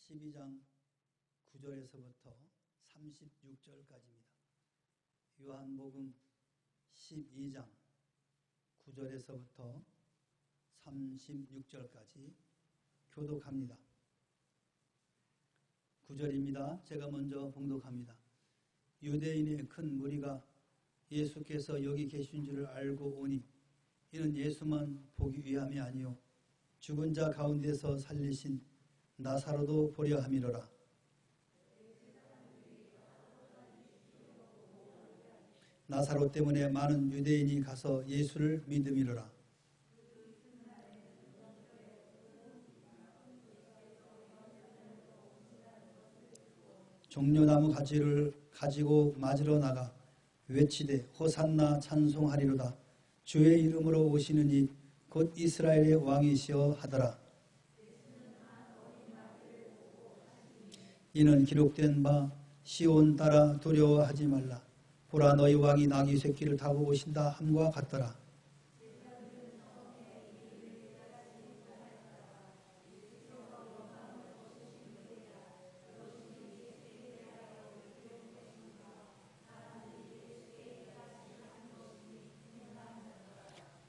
12장 9절에서부터 36절까지입니다. 요한복음 12장 9절에서부터 36절까지 교독합니다. 9절입니다. 제가 먼저 봉독합니다. 유대인의 큰 무리가 예수께서 여기 계신 줄을 알고 오니 이는 예수만 보기 위함이 아니요 죽은 자 가운데서 살리신 나사로도 보려 함이로라. 나사로 때문에 많은 유대인이 가서 예수를 믿음이로라. 종려나무 가지를 가지고 맞으러 나가 외치되 호산나 찬송하리로다. 주의 이름으로 오시는 이 곧 이스라엘의 왕이시여 하더라. 이는 기록된 바 시온 따라 두려워하지 말라. 보라 너희 왕이 나귀 새끼를 타고 오신다 함과 같더라.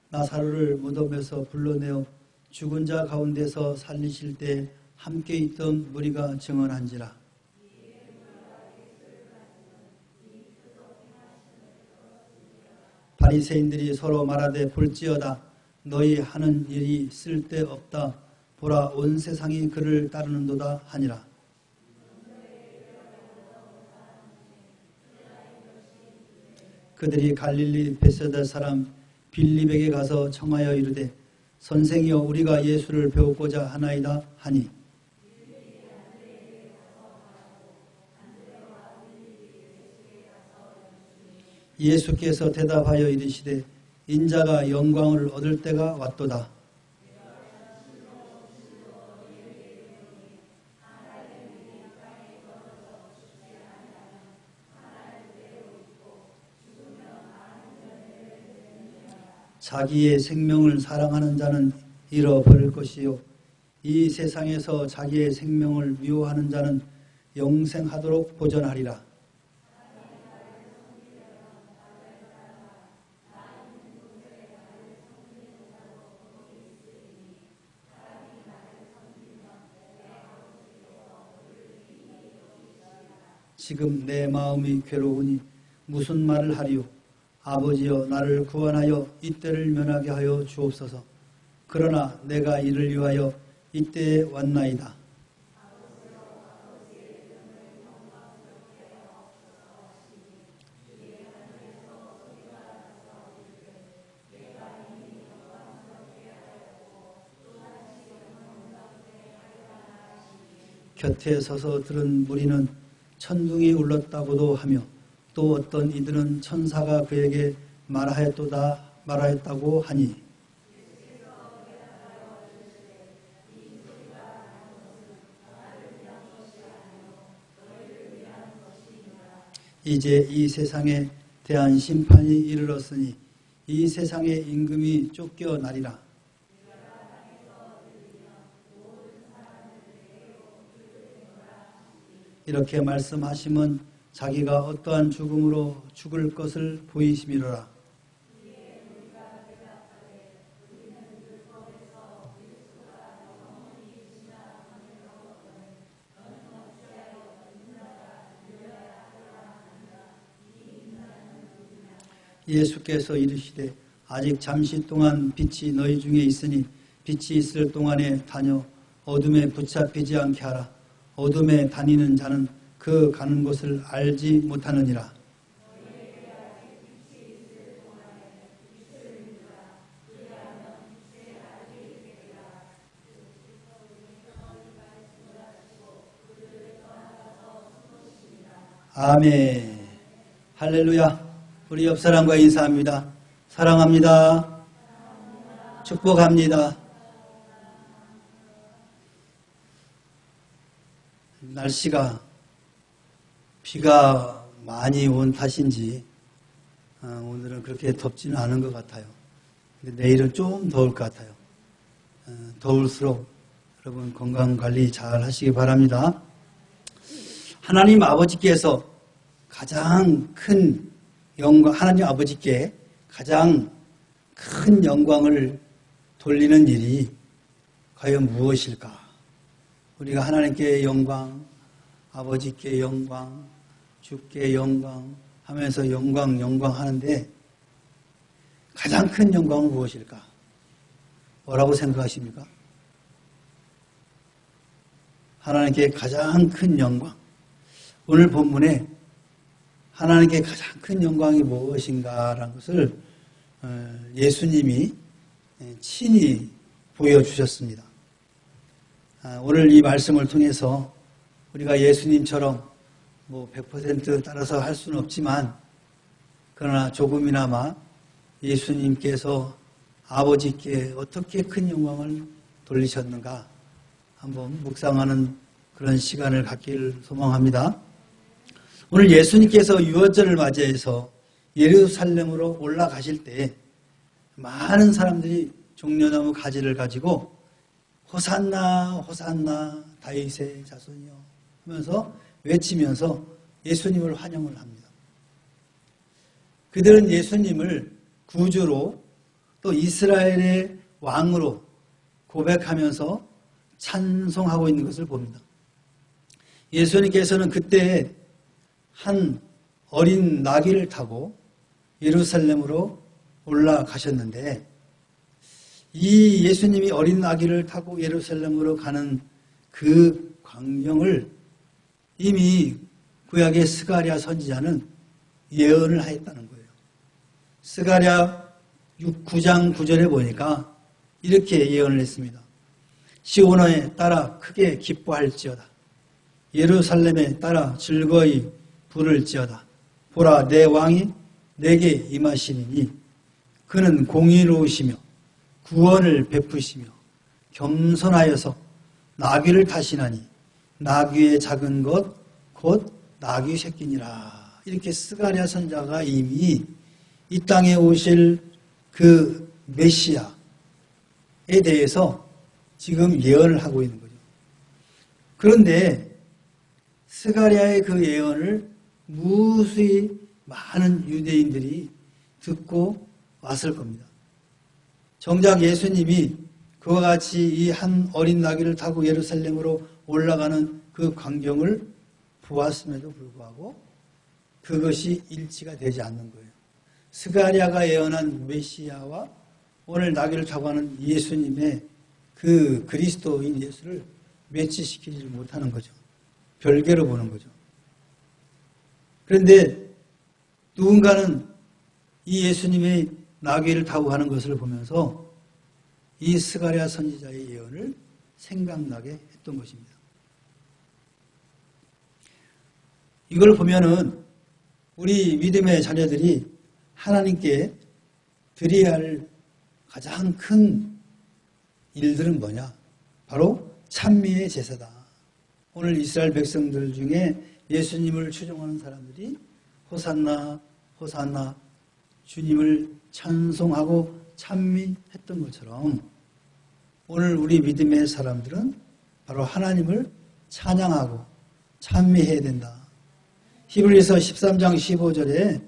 나사로를 무덤에서 불러내어 죽은 자 가운데서 살리실 때 함께 있던 무리가 증언한지라. 바리새인들이 서로 말하되 볼지어다 너희 하는 일이 쓸데없다. 보라 온 세상이 그를 따르는도다 하니라. 그들이 갈릴리 베세다 사람 빌립에게 가서 청하여 이르되 선생이여 우리가 예수를 배우고자 하나이다 하니 예수께서 대답하여 이르시되 인자가 영광을 얻을 때가 왔도다. 자기의 생명을 사랑하는 자는 잃어버릴 것이요 이 세상에서 자기의 생명을 미워하는 자는 영생하도록 보전하리라. 지금 내 마음이 괴로우니 무슨 말을 하리요. 아버지여 나를 구원하여 이때를 면하게 하여 주옵소서. 그러나 내가 이를 위하여 이때에 왔나이다. 곁에 서서 들은 무리는 천둥이 울렀다고도 하며 또 어떤 이들은 천사가 그에게 말하였다고 하니 이제 이 세상에 대한 심판이 이르렀으니 이 세상의 임금이 쫓겨나리라. 이렇게 말씀하시면 자기가 어떠한 죽음으로 죽을 것을 보이심이로라. 예수께서 이르시되 아직 잠시 동안 빛이 너희 중에 있으니 빛이 있을 동안에 다녀 어둠에 붙잡히지 않게 하라. 어둠에 다니는 자는 그 가는 곳을 알지 못하느니라. 아멘. 할렐루야. 우리 옆 사람과 인사합니다. 사랑합니다. 축복합니다. 날씨가 비가 많이 온 탓인지 오늘은 그렇게 덥지는 않은 것 같아요. 근데 내일은 좀 더울 것 같아요. 더울수록 여러분 건강관리 잘 하시기 바랍니다. 하나님 아버지께서 가장 큰 영광, 하나님 아버지께 가장 큰 영광을 돌리는 일이 과연 무엇일까? 우리가 하나님께 영광, 아버지께 영광, 주께 영광 하면서 영광 하는데 가장 큰 영광은 무엇일까? 뭐라고 생각하십니까? 하나님께 가장 큰 영광. 오늘 본문에 하나님께 가장 큰 영광이 무엇인가라는 것을 예수님이 친히 보여주셨습니다. 오늘 이 말씀을 통해서 우리가 예수님처럼 100% 따라서 할 수는 없지만 그러나 조금이나마 예수님께서 아버지께 어떻게 큰 영광을 돌리셨는가 한번 묵상하는 그런 시간을 갖기를 소망합니다. 오늘 예수님께서 유월절을 맞이해서 예루살렘으로 올라가실 때 많은 사람들이 종려나무 가지를 가지고 호산나 호산나 다윗의 자손이여 하면서 외치면서 예수님을 환영을 합니다. 그들은 예수님을 구주로 또 이스라엘의 왕으로 고백하면서 찬송하고 있는 것을 봅니다. 예수님께서는 그때 한 어린 나귀를 타고 예루살렘으로 올라가셨는데 이 예수님이 어린 나귀를 타고 예루살렘으로 가는 그 광경을 이미 구약의 스가랴 선지자는 예언을 하였다는 거예요. 스가랴 9장 9절에 보니까 이렇게 예언을 했습니다. 시온에 따라 크게 기뻐할지어다. 예루살렘에 따라 즐거이 부를지어다. 보라 내 왕이 내게 임하시리니 그는 공의로우시며 구원을 베푸시며 겸손하여서 나귀를 타시나니 나귀의 작은 것 곧 나귀 새끼니라. 이렇게 스가랴 선지자가 이미 이 땅에 오실 그 메시아에 대해서 지금 예언을 하고 있는 거죠. 그런데 스가랴의 그 예언을 무수히 많은 유대인들이 듣고 왔을 겁니다. 정작 예수님이 그와 같이 이 한 어린 나귀를 타고 예루살렘으로 올라가는 그 광경을 보았음에도 불구하고 그것이 일치가 되지 않는 거예요. 스가랴가 예언한 메시아와 오늘 나귀를 타고 가는 예수님의 그 그리스도인 예수를 매치시키지 못하는 거죠. 별개로 보는 거죠. 그런데 누군가는 이 예수님의 나귀를 타고 가는 것을 보면서 이 스가랴 선지자의 예언을 생각나게 했던 것입니다. 이걸 보면은 우리 믿음의 자녀들이 하나님께 드려야 할 가장 큰 일들은 뭐냐? 바로 찬미의 제사다. 오늘 이스라엘 백성들 중에 예수님을 추종하는 사람들이 호산나 호산나 주님을 찬송하고 찬미했던 것처럼 오늘 우리 믿음의 사람들은 바로 하나님을 찬양하고 찬미해야 된다. 히브리서 13장 15절에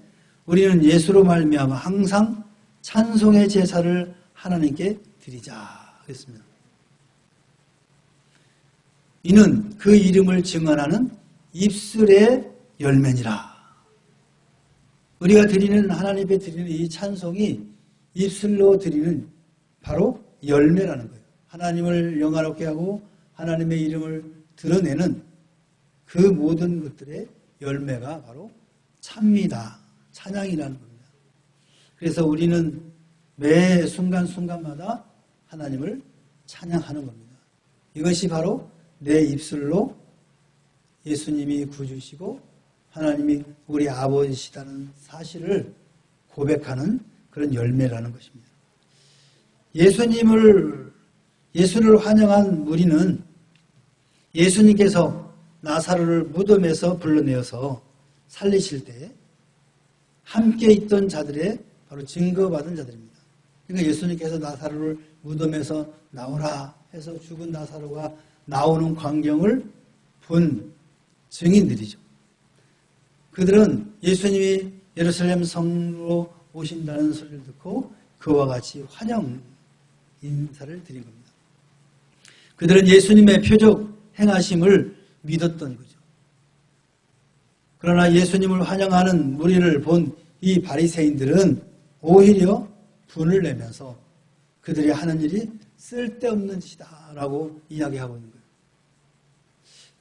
우리는 예수로 말미암아 항상 찬송의 제사를 하나님께 드리자 했습니다. 이는 그 이름을 증언하는 입술의 열매니라. 우리가 드리는 하나님께 드리는 이 찬송이 입술로 드리는 바로 열매라는 거예요. 하나님을 영화롭게 하고 하나님의 이름을 드러내는 그 모든 것들의 열매가 바로 찬미다. 찬양이라는 겁니다. 그래서 우리는 매 순간순간마다 하나님을 찬양하는 겁니다. 이것이 바로 내 입술로 예수님이 구주시고 하나님이 우리 아버지시다는 사실을 고백하는 그런 열매라는 것입니다. 예수를 환영한 무리는 예수님께서 나사로를 무덤에서 불러내어서 살리실 때 함께 있던 자들의 바로 증거받은 자들입니다. 그러니까 예수님께서 나사로를 무덤에서 나오라 해서 죽은 나사로가 나오는 광경을 본 증인들이죠. 그들은 예수님이 예루살렘 성으로 오신다는 소리를 듣고 그와 같이 환영 인사를 드린 겁니다. 그들은 예수님의 표적 행하심을 믿었던 거죠. 그러나 예수님을 환영하는 무리를 본 이 바리새인들은 오히려 분을 내면서 그들이 하는 일이 쓸데없는 짓이다라고 이야기하고 있는 거예요.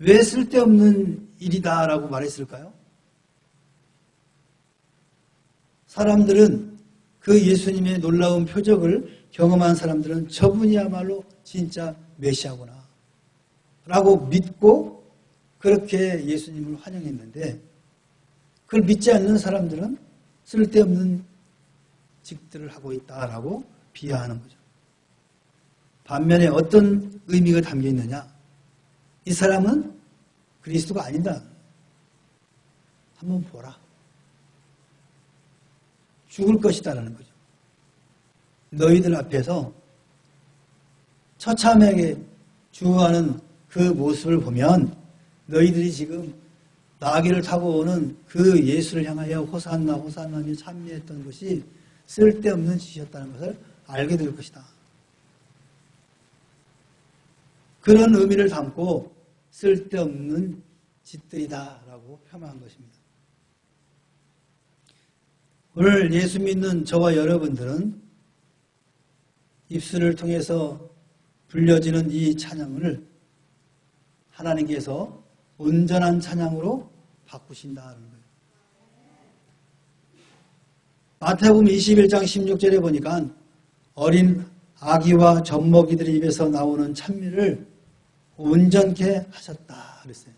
왜 쓸데없는 일이다라고 말했을까요? 사람들은 그 예수님의 놀라운 표적을 경험한 사람들은 저분이야말로 진짜 메시아구나 라고 믿고 그렇게 예수님을 환영했는데 그걸 믿지 않는 사람들은 쓸데없는 직들을 하고 있다라고 비하하는 거죠. 반면에 어떤 의미가 담겨 있느냐? 이 사람은 그리스도가 아니다. 한번 보라. 죽을 것이다라는 거죠. 너희들 앞에서 처참하게 죽어가는 그 모습을 보면 너희들이 지금 나귀를 타고 오는 그 예수를 향하여 호산나 호산나며 찬미했던 것이 쓸데없는 짓이었다는 것을 알게 될 것이다. 그런 의미를 담고 쓸데없는 짓들이다라고 폄하한 것입니다. 오늘 예수 믿는 저와 여러분들은 입술을 통해서 불려지는 이 찬양을 하나님께서 온전한 찬양으로 바꾸신다는 거예요. 마태복음 21장 16절에 보니까 어린 아기와 젖먹이들의 입에서 나오는 찬미를 온전케 하셨다 그랬어요.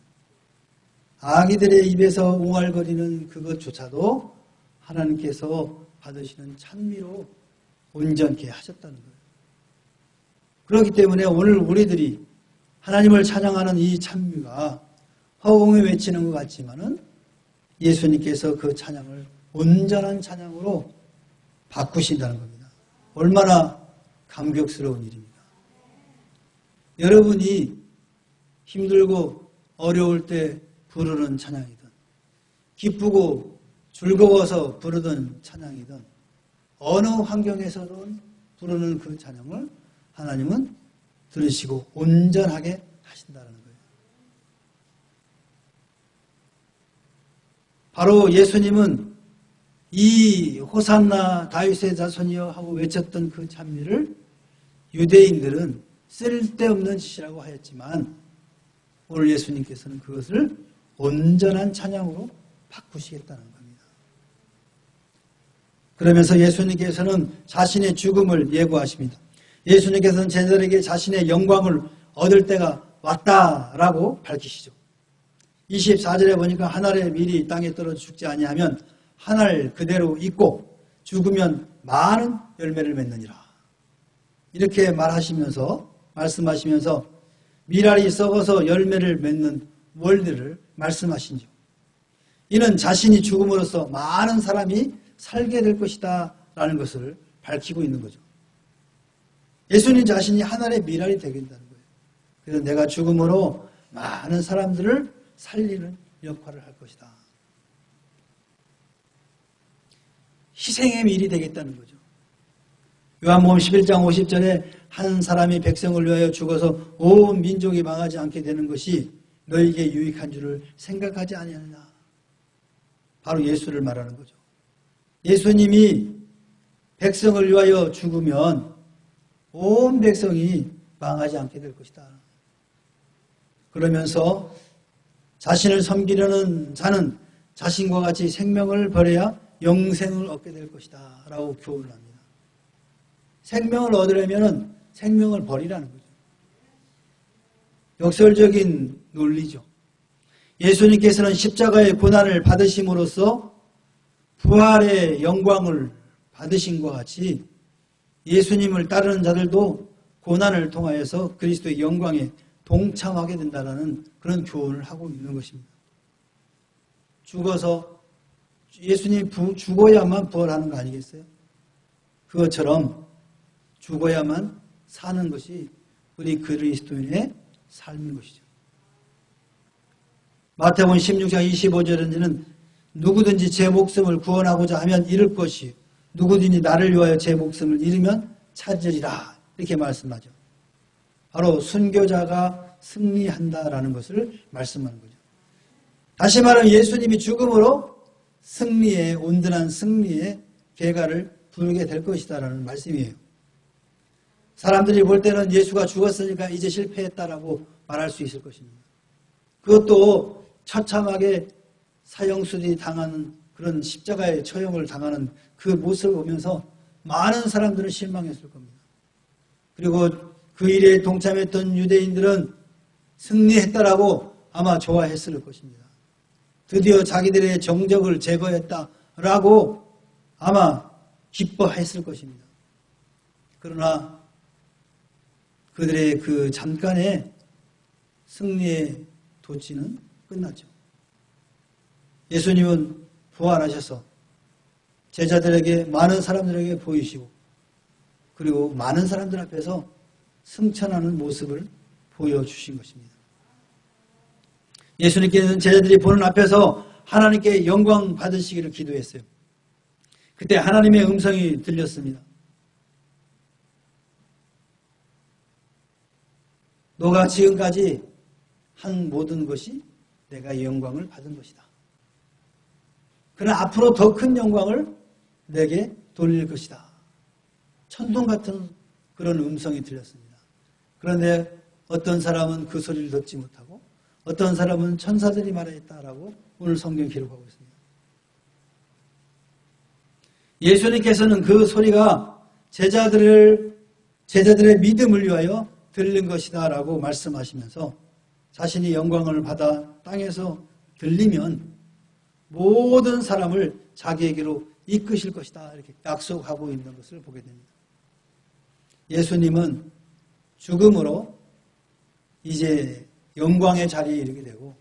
아기들의 입에서 웅얼거리는 그것조차도 하나님께서 받으시는 찬미로 온전케 하셨다는 거예요. 그렇기 때문에 오늘 우리들이 하나님을 찬양하는 이 찬미가 허공에 외치는 것 같지만은 예수님께서 그 찬양을 온전한 찬양으로 바꾸신다는 겁니다. 얼마나 감격스러운 일입니다. 여러분이 힘들고 어려울 때 부르는 찬양이든 기쁘고 즐거워서 부르던 찬양이든 어느 환경에서든 부르는 그 찬양을 하나님은 들으시고 온전하게 하신다는 거예요. 바로 예수님은 이 호산나 다윗의 자손이여 하고 외쳤던 그 찬미를 유대인들은 쓸데없는 짓이라고 하였지만 오늘 예수님께서는 그것을 온전한 찬양으로 바꾸시겠다는 겁니다. 그러면서 예수님께서는 자신의 죽음을 예고하십니다. 예수님께서는 제자들에게 자신의 영광을 얻을 때가 왔다라고 밝히시죠. 24절에 보니까 한 알의 밀이 땅에 떨어져 죽지 아니하면 한 알 그대로 있고 죽으면 많은 열매를 맺느니라. 이렇게 말씀하시면서 밀알이 썩어서 열매를 맺는 원리를 말씀하시죠. 이는 자신이 죽음으로써 많은 사람이 살게 될 것이다 라는 것을 밝히고 있는 거죠. 예수님 자신이 하나의 밀알이 되겠다는 거예요. 그래서 내가 죽음으로 많은 사람들을 살리는 역할을 할 것이다. 희생의 밀이 되겠다는 거죠. 요한복음 11장 50절에 한 사람이 백성을 위하여 죽어서 온 민족이 망하지 않게 되는 것이 너에게 유익한 줄을 생각하지 아니하느냐. 바로 예수를 말하는 거죠. 예수님이 백성을 위하여 죽으면 온 백성이 망하지 않게 될 것이다. 그러면서 자신을 섬기려는 자는 자신과 같이 생명을 버려야 영생을 얻게 될 것이다 라고 교훈을 합니다. 생명을 얻으려면 생명을 버리라는 거죠. 역설적인 논리죠. 예수님께서는 십자가의 고난을 받으심으로써 부활의 영광을 받으신 것 같이 예수님을 따르는 자들도 고난을 통하여서 그리스도의 영광에 동참하게 된다는 그런 교훈을 하고 있는 것입니다. 예수님이 죽어야만 부활하는 거 아니겠어요? 그것처럼 죽어야만 사는 것이 우리 그리스도인의 삶인 것이죠. 마태복음 16장 25절에는 누구든지 제 목숨을 구원하고자 하면 잃을 것이요 누구든지 나를 위하여 제 목숨을 잃으면 찾으리라 이렇게 말씀하죠. 바로 순교자가 승리한다라는 것을 말씀하는 거죠. 다시 말하면 예수님이 죽음으로 승리의 온전한 승리의 계가를 부르게 될 것이다라는 말씀이에요. 사람들이 볼 때는 예수가 죽었으니까 이제 실패했다라고 말할 수 있을 것입니다. 그것도 처참하게 사형수들이 당하는 그런 십자가의 처형을 당하는 그 모습을 보면서 많은 사람들은 실망했을 겁니다. 그리고 그 일에 동참했던 유대인들은 승리했다라고 아마 좋아했을 것입니다. 드디어 자기들의 정적을 제거했다라고 아마 기뻐했을 것입니다. 그러나 그들의 그 잠깐의 승리의 도치는 끝났죠. 예수님은 부활하셔서 제자들에게 많은 사람들에게 보이시고 그리고 많은 사람들 앞에서 승천하는 모습을 보여주신 것입니다. 예수님께서는 제자들이 보는 앞에서 하나님께 영광 받으시기를 기도했어요. 그때 하나님의 음성이 들렸습니다. 너가 지금까지 한 모든 것이 내가 영광을 받은 것이다. 그러나 앞으로 더 큰 영광을 내게 돌릴 것이다. 천둥 같은 그런 음성이 들렸습니다. 그런데 어떤 사람은 그 소리를 듣지 못하고 어떤 사람은 천사들이 말했다라고 오늘 성경 기록하고 있습니다. 예수님께서는 그 소리가 제자들의 믿음을 위하여 들린 것이다 라고 말씀하시면서 자신이 영광을 받아 땅에서 들리면 모든 사람을 자기에게로 이끄실 것이다 이렇게 약속하고 있는 것을 보게 됩니다. 예수님은 죽음으로 이제 영광의 자리에 이르게 되고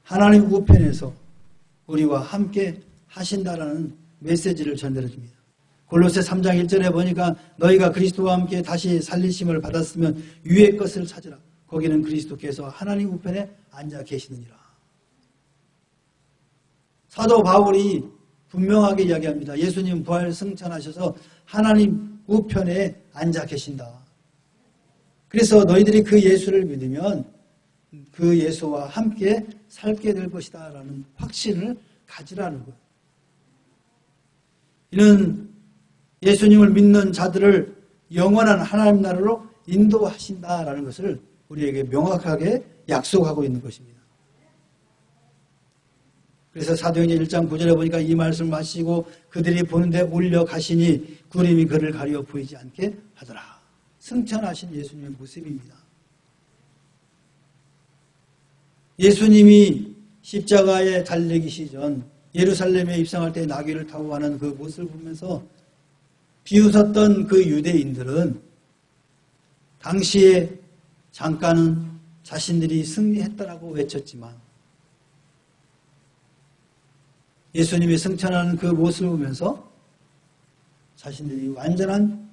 하나님 우편에서 우리와 함께 하신다라는 메시지를 전달해줍니다. 골로새 3장 1절에 보니까 너희가 그리스도와 함께 다시 살리심을 받았으면 위의 것을 찾으라. 거기는 그리스도께서 하나님 우편에 앉아 계시느니라. 사도 바울이 분명하게 이야기합니다. 예수님 부활 승천하셔서 하나님 우편에 앉아 계신다. 그래서 너희들이 그 예수를 믿으면 그 예수와 함께 살게 될 것이다 라는 확신을 가지라는 거예요. 이는 예수님을 믿는 자들을 영원한 하나님 나라로 인도하신다라는 것을 우리에게 명확하게 약속하고 있는 것입니다. 그래서 사도행전 1장 9절에 보니까 이 말씀을 마치고 그들이 보는데 올려가시니 구름이 그를 가려 보이지 않게 하더라. 승천하신 예수님의 모습입니다. 예수님이 십자가에 달리기 전 예루살렘에 입성할 때 나귀를 타고 가는 그 모습을 보면서 비웃었던 그 유대인들은 당시에 잠깐은 자신들이 승리했다라고 외쳤지만 예수님이 승천하는 그 모습을 보면서 자신들이 완전한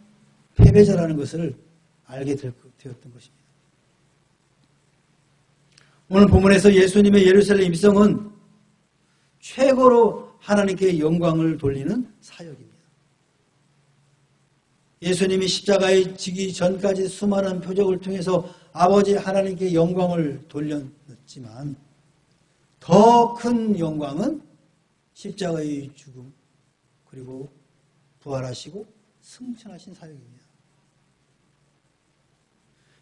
패배자라는 것을 알게 되었던 것입니다. 오늘 본문에서 예수님의 예루살렘 입성은 최고로 하나님께 영광을 돌리는 사역입니다. 예수님이 십자가에 지기 전까지 수많은 표적을 통해서 아버지 하나님께 영광을 돌렸지만 더 큰 영광은 십자가의 죽음 그리고 부활하시고 승천하신 사역입니다.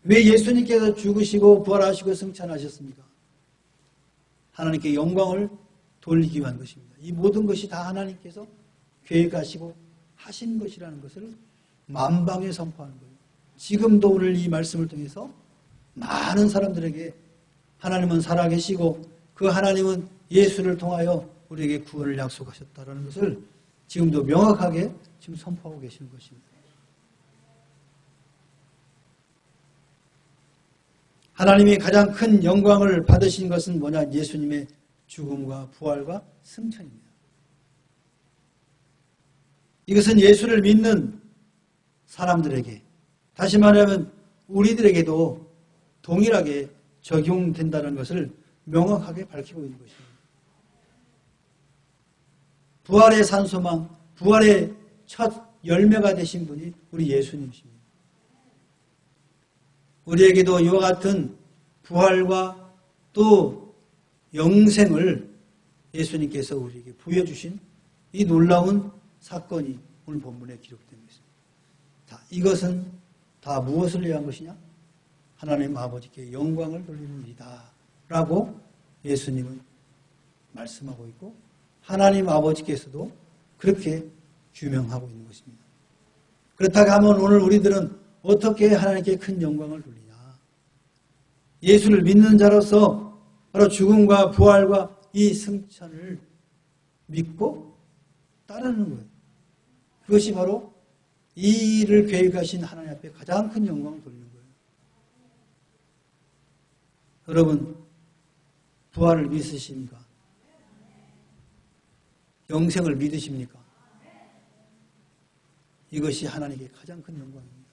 왜 예수님께서 죽으시고 부활하시고 승천하셨습니까? 하나님께 영광을 돌리기 위한 것입니다. 이 모든 것이 다 하나님께서 계획하시고 하신 것이라는 것을 만방에 선포하는 거예요. 지금도 오늘 이 말씀을 통해서 많은 사람들에게 하나님은 살아계시고 그 하나님은 예수를 통하여 우리에게 구원을 약속하셨다는 것을 지금도 명확하게 지금 선포하고 계시는 것입니다. 하나님이 가장 큰 영광을 받으신 것은 뭐냐? 예수님의 죽음과 부활과 승천입니다. 이것은 예수를 믿는 사람들에게, 다시 말하면 우리들에게도 동일하게 적용된다는 것을 명확하게 밝히고 있는 것입니다. 부활의 산소망, 부활의 첫 열매가 되신 분이 우리 예수님이십니다. 우리에게도 이와 같은 부활과 또 영생을 예수님께서 우리에게 부여주신 이 놀라운 사건이 오늘 본문에 기록된 것입니다. 자, 이것은 다 무엇을 위한 것이냐? 하나님 아버지께 영광을 돌리는 일이다 라고 예수님은 말씀하고 있고 하나님 아버지께서도 그렇게 규명하고 있는 것입니다. 그렇다고 하면 오늘 우리들은 어떻게 하나님께 큰 영광을 돌리냐? 예수를 믿는 자로서 바로 죽음과 부활과 이 승천을 믿고 따르는 거예요. 그것이 바로 이 일을 계획하신 하나님 앞에 가장 큰 영광을 돌리는 거예요. 여러분, 부활을 믿으십니까? 영생을 믿으십니까? 이것이 하나님께 가장 큰 영광입니다.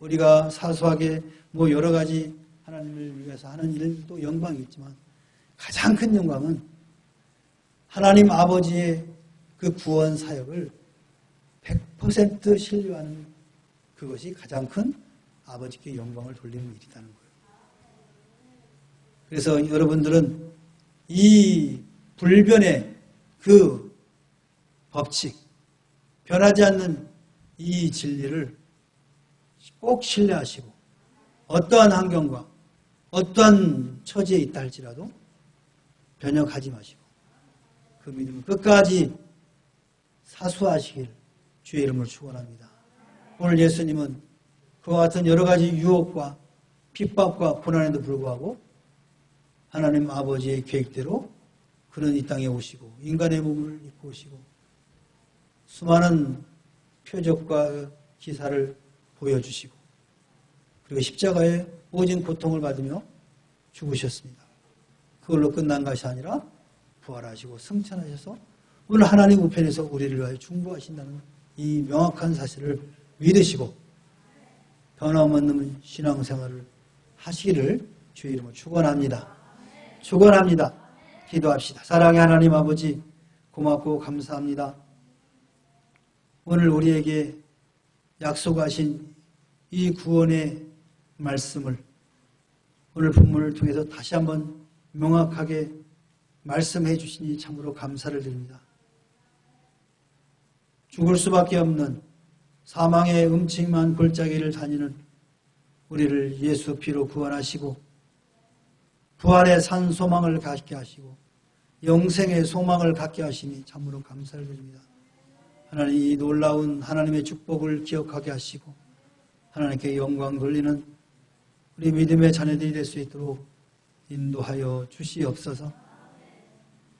우리가 사소하게 여러 가지 하나님을 위해서 하는 일도 영광이 있지만 가장 큰 영광은 하나님 아버지의 그 구원 사역을 100% 신뢰하는 그것이 가장 큰 아버지께 영광을 돌리는 일이라는 거예요. 그래서 여러분들은 이 불변의 그 법칙, 변하지 않는 이 진리를 꼭 신뢰하시고 어떠한 환경과 어떠한 처지에 있다 할지라도 변혁하지 마시고 그 믿음을 끝까지 사수하시길 주의 이름으로 축원합니다. 오늘 예수님은 그와 같은 여러 가지 유혹과 핍박과 고난에도 불구하고 하나님 아버지의 계획대로 그는 이 땅에 오시고 인간의 몸을 입고 오시고 수많은 표적과 기사를 보여주시고 그리고 십자가에 오진 고통을 받으며 죽으셨습니다. 그걸로 끝난 것이 아니라 부활하시고 승천하셔서 오늘 하나님 우편에서 우리를 위하여 중보하신다는 이 명확한 사실을 믿으시고 변함없는 신앙생활을 하시기를 주의 이름으로 축원합니다. 축원합니다. 기도합시다. 사랑의 하나님 아버지 고맙고 감사합니다. 오늘 우리에게 약속하신 이 구원의 말씀을 오늘 본문을 통해서 다시 한번 명확하게 말씀해 주시니 참으로 감사를 드립니다. 죽을 수밖에 없는 사망의 음침한 골짜기를 다니는 우리를 예수 피로 구원하시고 부활의 산 소망을 갖게 하시고 영생의 소망을 갖게 하시니 참으로 감사를 드립니다. 하나님 이 놀라운 하나님의 축복을 기억하게 하시고 하나님께 영광 돌리는 우리 믿음의 자녀들이 될 수 있도록 인도하여 주시옵소서.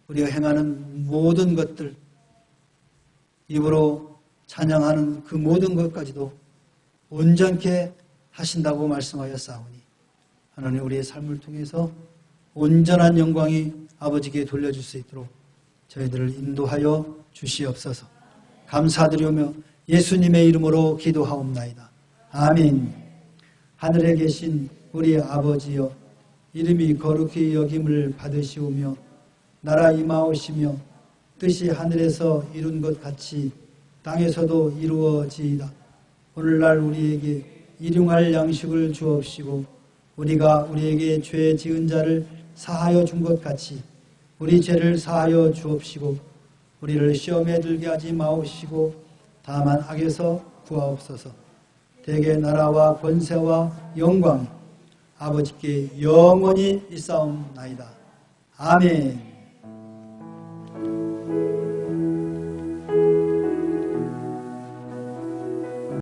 우리가 행하는 모든 것들 입으로 찬양하는 그 모든 것까지도 온전케 하신다고 말씀하였사오니 하나님 우리의 삶을 통해서 온전한 영광이 아버지께 돌려줄 수 있도록 저희들을 인도하여 주시옵소서. 감사드리오며 예수님의 이름으로 기도하옵나이다. 아멘. 하늘에 계신 우리 아버지여 이름이 거룩히 여김을 받으시오며 나라 임하오시며 뜻이 하늘에서 이룬 것 같이 땅에서도 이루어지이다. 오늘날 우리에게 일용할 양식을 주옵시고 우리가 우리에게 죄 지은 자를 사하여 준 것 같이 우리 죄를 사하여 주옵시고 우리를 시험에 들게 하지 마옵시고 다만 악에서 구하옵소서. 대개 나라와 권세와 영광 아버지께 영원히 있사옵나이다. 아멘.